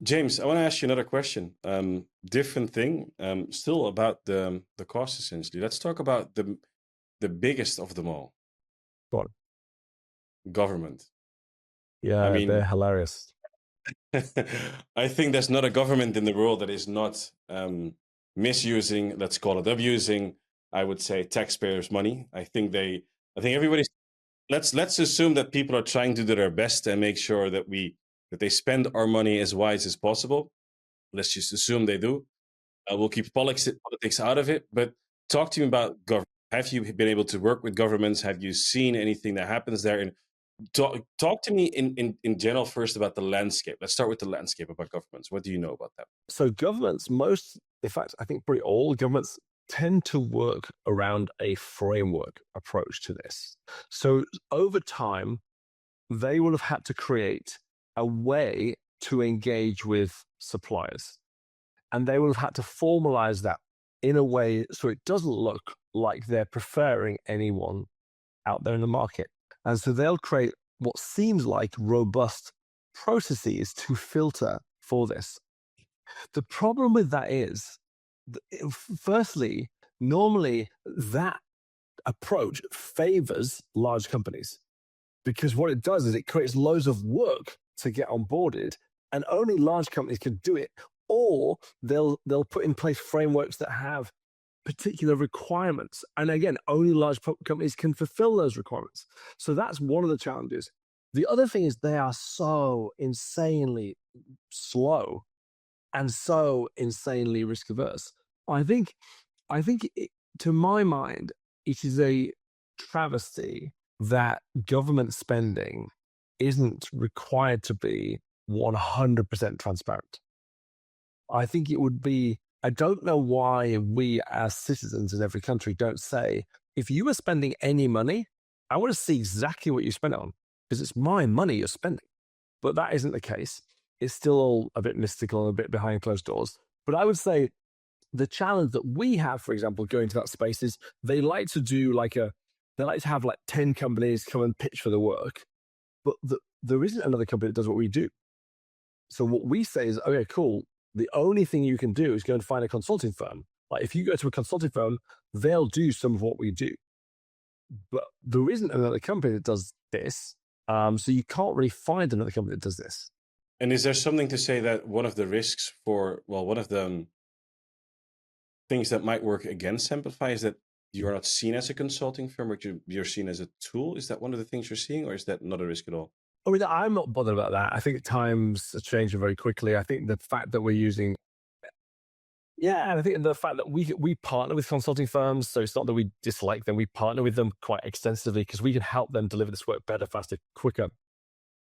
James, I want to ask you another question. Different thing, still about the cost essentially. Let's talk about the biggest of them all, Go on. government. I Yeah, they're mean, hilarious. I think there's not a government in the world that is not misusing, let's call it abusing, I would say, taxpayers' money. I think everybody's. Let's assume that people are trying to do their best and make sure that they spend our money as wise as possible. Let's just assume they do. We'll keep politics out of it. But talk to me about government. Have you been able to work with governments? Have you seen anything that happens there? And talk to me in general first about the landscape. Let's start with the landscape about governments. What do you know about that? So governments, in fact, I think pretty all governments tend to work around a framework approach to this. So over time, they will have had to create a way to engage with suppliers. And they will have had to formalize that in a way so it doesn't look like they're preferring anyone out there in the market. And so they'll create what seems like robust processes to filter for this. The problem with that is, firstly, normally that approach favors large companies because what it does is it creates loads of work to get onboarded, and only large companies can do it, or they'll put in place frameworks that have particular requirements. And again, only large companies can fulfill those requirements. So that's one of the challenges. The other thing is they are so insanely slow and so insanely risk averse. I think to my mind, it is a travesty that government spending isn't required to be 100% transparent. I think it would be, I don't know why we as citizens in every country don't say, if you are spending any money, I want to see exactly what you spent it on because it's my money you're spending. But that isn't the case. It's still all a bit mystical and a bit behind closed doors. But I would say the challenge that we have, for example, going to that space is they like to have like 10 companies come and pitch for the work, but there isn't another company that does what we do. So what we say is, okay, cool. The only thing you can do is go and find a consulting firm. Like if you go to a consulting firm, they'll do some of what we do. But there isn't another company that does this. So you can't really find another company that does this. And is there something to say that one of the risks one of the things that might work against Simplify is that you're not seen as a consulting firm, but you're seen as a tool? Is that one of the things you're seeing, or is that not a risk at all? I mean, I'm not bothered about that. I think times are changing very quickly. I think the fact that we're using, and I think the fact that we partner with consulting firms, so it's not that we dislike them, we partner with them quite extensively because we can help them deliver this work better, faster, quicker,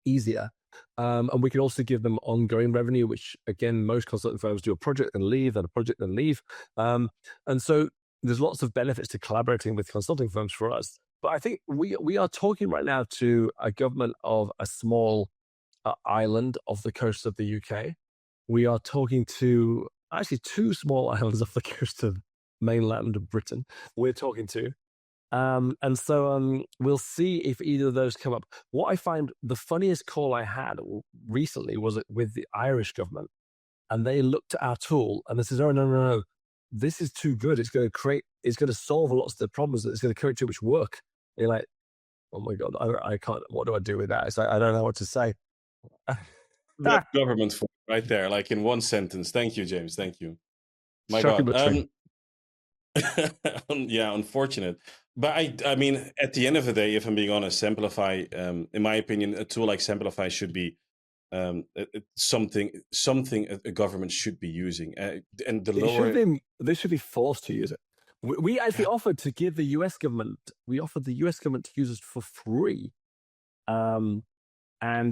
easier. And we can also give them ongoing revenue, which again, most consulting firms do a project and leave, and a project and leave. And so there's lots of benefits to collaborating with consulting firms for us. But I think we are talking right now to a government of a small island off the coast of the UK. We are talking to actually two small islands off the coast of mainland Britain. We're talking to. And so we'll see if either of those come up. What I find the funniest call I had recently was with the Irish government, and they looked at our tool and they said, "Oh no, this is too good. It's going to solve lots of the problems. It's going to create too much work." And you're like, "Oh my god, I can't. What do I do with that?" It's like I don't know what to say. That's government for right there, like in one sentence. Thank you, James. Thank you. My Shocking God. but true. Yeah, unfortunate. But I mean, at the end of the day, if I'm being honest, Simplify, in my opinion, a tool like Simplify should be something a government should be using. And the lower, They should be forced to use it. We actually offered to give the US government. We offered the US government to use it for free, and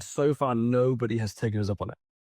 so far nobody has taken us up on it.